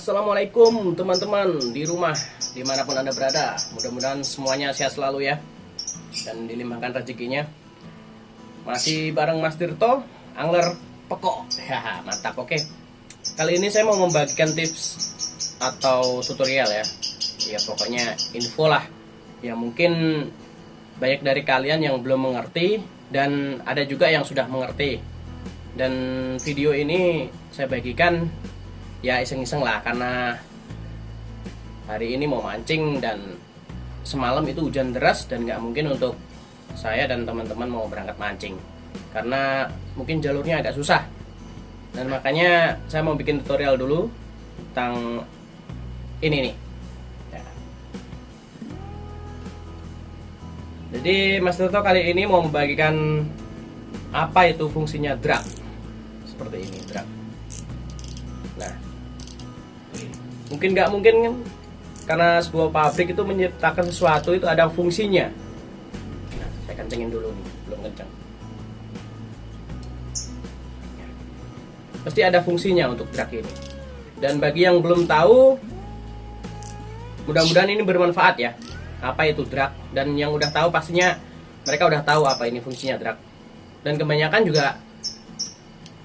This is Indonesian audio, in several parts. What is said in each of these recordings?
Assalamualaikum teman-teman di rumah dimanapun Anda berada. Mudah-mudahan semuanya sehat selalu ya, dan dilimpahkan rezekinya. Masih bareng Mas Tirto, angler peko. Ya, mantap. Oke, kali ini saya mau membagikan tips atau tutorial ya. Ya pokoknya info lah, yang mungkin banyak dari kalian yang belum mengerti, dan ada juga yang sudah mengerti. Dan video ini saya bagikan ya iseng-iseng lah, karena hari ini mau mancing dan semalam itu hujan deras dan nggak mungkin untuk saya dan teman-teman mau berangkat mancing karena mungkin jalurnya agak susah, dan makanya saya mau bikin tutorial dulu tentang ini nih ya. Jadi Mas Tirto kali ini mau membagikan apa itu fungsinya drag, seperti ini drag. Nah, mungkin nggak mungkin kan, karena sebuah pabrik itu menciptakan sesuatu itu ada fungsinya. Nah, saya kencengin dulu nih, belum kenceng. Pasti ada fungsinya untuk drag ini. Dan bagi yang belum tahu, mudah-mudahan ini bermanfaat ya. Apa itu drag? Dan yang udah tahu pastinya mereka udah tahu apa ini fungsinya drag. Dan kebanyakan juga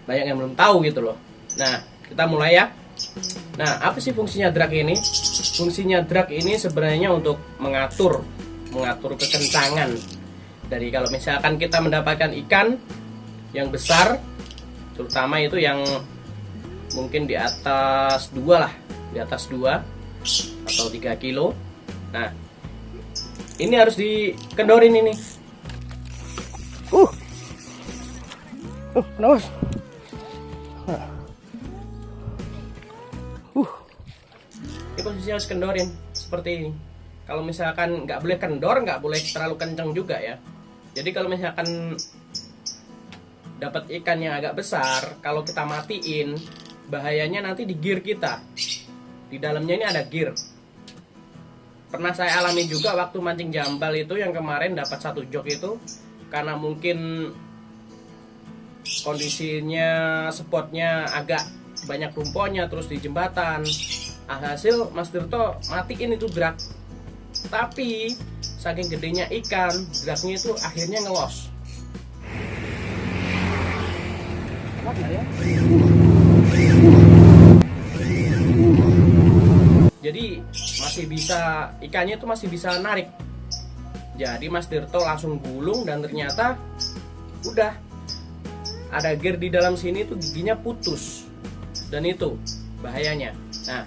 banyak yang belum tahu gitu loh. Nah, kita mulai ya. Nah, apa sih fungsinya drag ini? Fungsinya drag ini sebenarnya untuk mengatur kekencangan. Dari kalau misalkan kita mendapatkan ikan yang besar, terutama itu yang mungkin di atas 2 lah, di atas 2 atau 3 kilo. Nah, ini harus dikendorin ini. Kenapa? Ini posisinya harus kendorin seperti ini. Kalau misalkan nggak boleh kendor, nggak boleh terlalu kencang juga ya. Jadi kalau misalkan dapat ikan yang agak besar, kalau kita matiin, bahayanya nanti di gear kita. Di dalamnya ini ada gear. Pernah saya alami juga waktu mancing jambal itu, yang kemarin dapat 1 jok itu, karena mungkin kondisinya spotnya agak banyak rumponya, terus di jembatan. Alhasil Mas Tirto matiin itu drag, tapi saking gedenya ikan, dragnya itu akhirnya ngelos. Jadi masih bisa, ikannya itu masih bisa narik. Jadi Mas Tirto langsung gulung, dan ternyata udah ada gear di dalam sini tuh, giginya putus, dan itu bahayanya. Nah,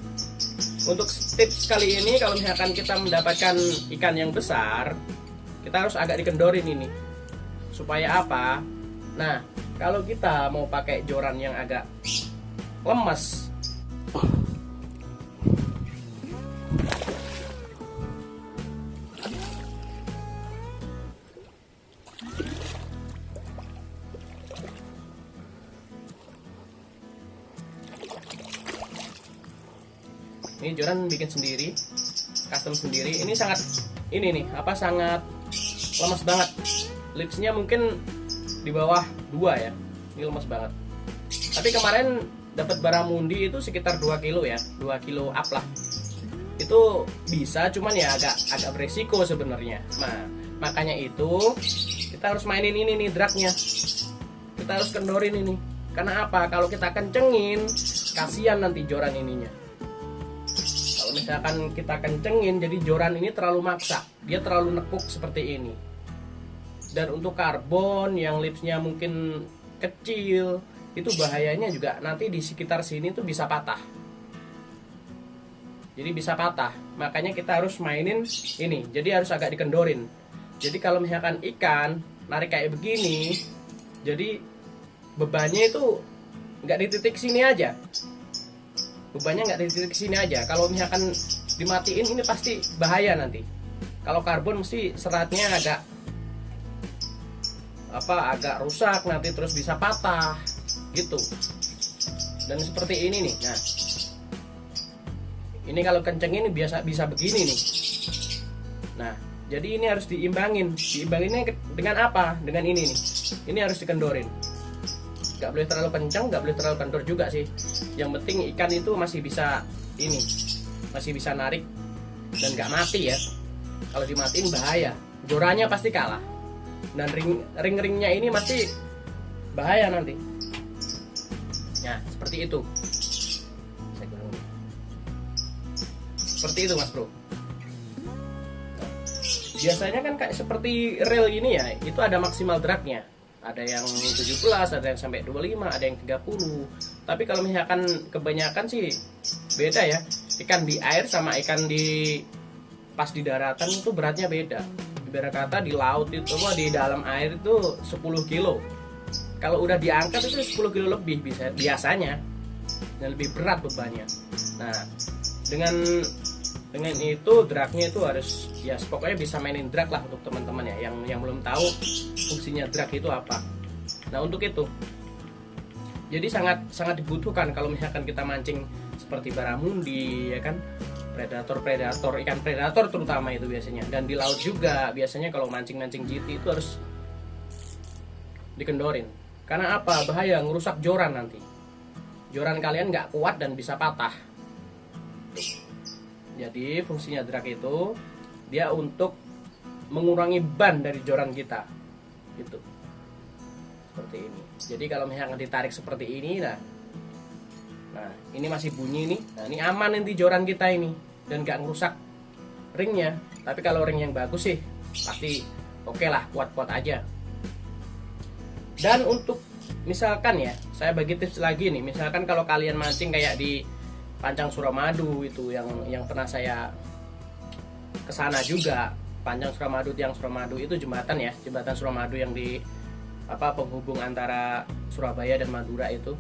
untuk tips kali ini, kalau misalkan kita mendapatkan ikan yang besar, kita harus agak dikendorin ini. Supaya apa? Nah, kalau kita mau pakai joran yang agak lemes, ini joran bikin sendiri, custom sendiri. Ini sangat sangat lemas banget. Lipsnya mungkin di bawah 2 ya. Ini lemas banget. Tapi kemarin dapat baramundi itu sekitar 2 kilo ya, 2 kilo up lah. Itu bisa, cuman ya agak beresiko sebenarnya. Nah, makanya itu kita harus mainin ini nih dragnya. Kita harus kendorin ini. Karena apa? Kalau kita kencengin, kasihan nanti joran ininya. Kalau misalkan kita kencengin, jadi joran ini terlalu maksa, dia terlalu nekuk seperti ini. Dan untuk karbon yang lipsnya mungkin kecil, itu bahayanya juga nanti di sekitar sini tuh bisa patah. Jadi bisa patah, makanya kita harus mainin ini. Jadi harus agak dikendorin. Jadi kalau misalkan ikan narik kayak begini, jadi bebannya itu nggak di titik sini aja. Bebannya nggak di titik sini aja. Kalau misalkan dimatiin, ini pasti bahaya nanti. Kalau karbon mesti seratnya agak rusak nanti, terus bisa patah gitu. Dan seperti ini nih. Nah, ini kalau kenceng ini bisa begini nih. Nah, jadi ini harus diimbangin. Diimbanginnya dengan apa? Dengan ini nih. Ini harus dikendorin. Nggak boleh terlalu kencang, nggak boleh terlalu kendor juga sih. Yang penting ikan itu masih bisa ini, masih bisa narik dan nggak mati ya. Kalau dimatiin bahaya, jorannya pasti kalah. Dan ring-ringnya ini masih bahaya nanti. Nah, seperti itu. Saya kurang. Seperti itu, Mas Bro. Biasanya kan kayak seperti rel ini ya, itu ada maksimal dragnya. Ada yang 17, ada yang sampai 25, ada yang 30. Tapi kalau misalkan kebanyakan sih beda ya. Ikan di air sama ikan di pas di daratan itu beratnya beda. Ibarat kata di laut itu, di dalam air itu 10 kilo. Kalau udah diangkat itu 10 kilo lebih biasanya. Dan lebih berat bebannya. Nah, dengan itu dragnya itu harus ya pokoknya bisa mainin drag lah untuk teman-teman ya yang belum tahu fungsinya drag itu apa. Nah, untuk itu jadi sangat dibutuhkan kalau misalkan kita mancing seperti baramundi ya kan, predator ikan predator terutama itu biasanya, dan di laut juga biasanya kalau mancing GT itu harus dikendorin. Karena apa? Bahaya, ngerusak joran nanti. Joran kalian nggak kuat dan bisa patah. Jadi fungsinya drag itu dia untuk mengurangi ban dari joran kita, gitu. Seperti ini. Jadi kalau misalnya ditarik seperti ini, nah ini masih bunyi nih. Nah, ini aman nanti joran kita ini dan nggak ngerusak ringnya. Tapi kalau ring yang bagus sih pasti oke lah, kuat-kuat aja. Dan untuk misalkan ya, saya bagi tips lagi nih. Misalkan kalau kalian mancing kayak di Pancang Suramadu itu yang pernah saya kesana juga. Pancang Suramadu, Tiang Suramadu itu jembatan ya, jembatan Suramadu yang di penghubung antara Surabaya dan Madura itu.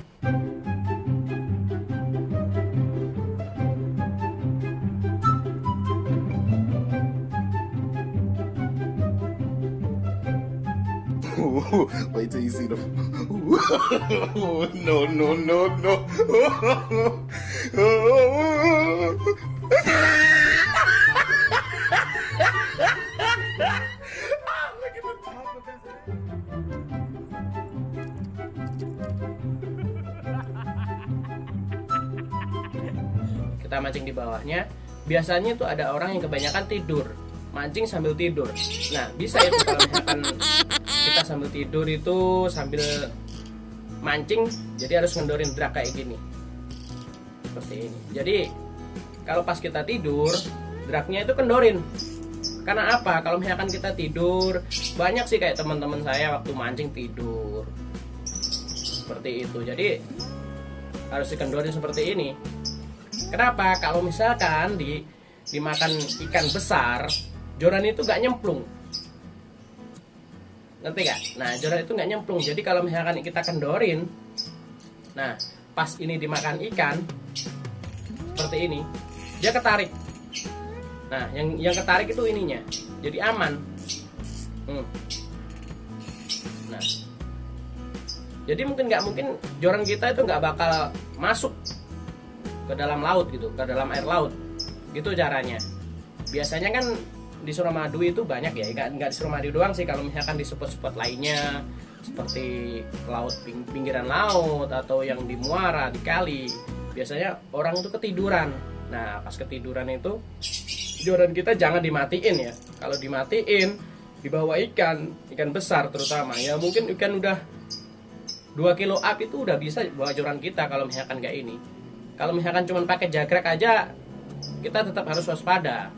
Wait till you see the. No, no, no, no. Kita mancing di bawahnya. Biasanya tuh ada orang yang kebanyakan tidur, mancing sambil tidur. Nah, bisa itu kalau misalkan kita sambil tidur itu sambil mancing, jadi harus ngendorin drag kayak gini, seperti ini. Jadi kalau pas kita tidur, dragnya itu kendorin. Karena apa? Kalau misalkan kita tidur, banyak sih kayak teman-teman saya waktu mancing tidur seperti itu. Jadi harus dikendorin seperti ini. Kenapa? Kalau misalkan dimakan ikan besar, joran itu gak nyemplung. Ngerti gak? Nah, joran itu nggak nyemplung. Jadi kalau misalkan kita kendorin, nah pas ini dimakan ikan seperti ini, dia ketarik. Nah, yang ketarik itu ininya, jadi aman. Nah, jadi nggak mungkin joran kita itu nggak bakal masuk ke dalam laut gitu, ke dalam air laut. Gitu caranya. Biasanya kan di Suramadu itu banyak ya, nggak di Suramadu doang sih. Kalau misalkan di spot-spot lainnya seperti laut, pinggiran laut atau yang di muara, di kali, biasanya orang itu ketiduran. Nah, pas ketiduran itu joran kita jangan dimatiin ya. Kalau dimatiin dibawa ikan besar terutama ya, mungkin ikan udah 2 kilo up itu udah bisa bawa joran kita kalau misalkan nggak ini. Kalau misalkan cuma pakai jagrek aja, kita tetap harus waspada.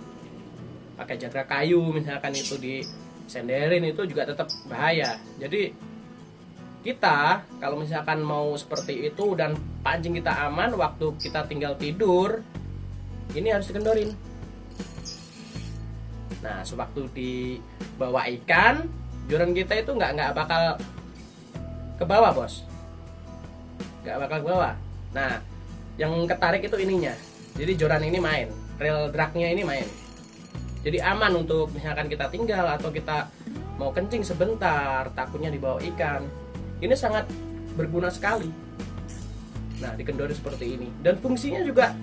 Pakai jagrek kayu misalkan itu disenderin itu juga tetap bahaya. Jadi kita kalau misalkan mau seperti itu dan pancing kita aman, waktu kita tinggal tidur ini harus dikendorin. Nah, sewaktu dibawa ikan, joran kita itu nggak bakal ke bawah, bos. Nggak bakal ke bawah. Nah, yang ketarik itu ininya. Jadi joran ini main, reel dragnya ini main. Jadi aman untuk misalkan kita tinggal atau kita mau kencing sebentar, takutnya dibawa ikan. Ini sangat berguna sekali. Nah, dikendori seperti ini. Dan fungsinya juga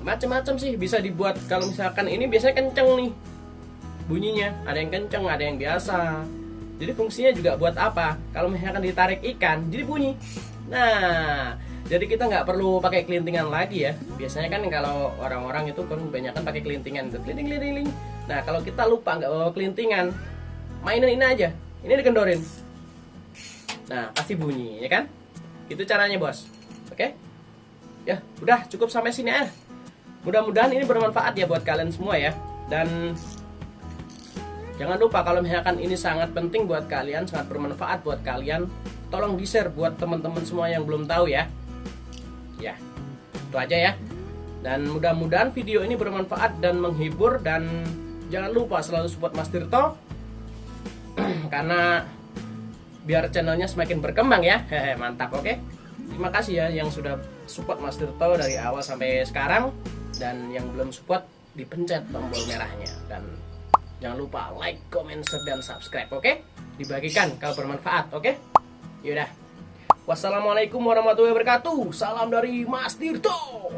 macam-macam sih, bisa dibuat. Kalau misalkan ini biasanya kenceng nih bunyinya, ada yang kenceng, ada yang biasa. Jadi fungsinya juga buat apa? Kalau misalkan ditarik ikan, jadi bunyi. Nah, Jadi kita nggak perlu pakai kelintingan lagi ya. Biasanya kan kalau orang-orang itu kan kebanyakan pakai kelintingan, kelinting. Nah kalau kita lupa nggak bawa kelintingan, mainin ini aja. Ini dikendorin. Nah pasti bunyi ya kan? Itu caranya bos. Oke? Ya udah cukup sampai sini ya. Mudah-mudahan ini bermanfaat ya buat kalian semua ya. Dan jangan lupa kalau misalkan ini sangat penting buat kalian, sangat bermanfaat buat kalian, tolong di-share buat teman-teman semua yang belum tahu ya. Ya, itu aja ya. Dan mudah-mudahan video ini bermanfaat dan menghibur. Dan jangan lupa selalu support Mas Tirto karena biar channelnya semakin berkembang ya. Hehe, mantap, oke. Terima kasih ya yang sudah support Mas Tirto dari awal sampai sekarang. Dan yang belum support, dipencet tombol merahnya. Dan jangan lupa like, comment, share, dan subscribe, oke? Dibagikan kalau bermanfaat, oke? Yaudah. Wassalamualaikum warahmatullahi wabarakatuh. Salam dari Mas Tirto.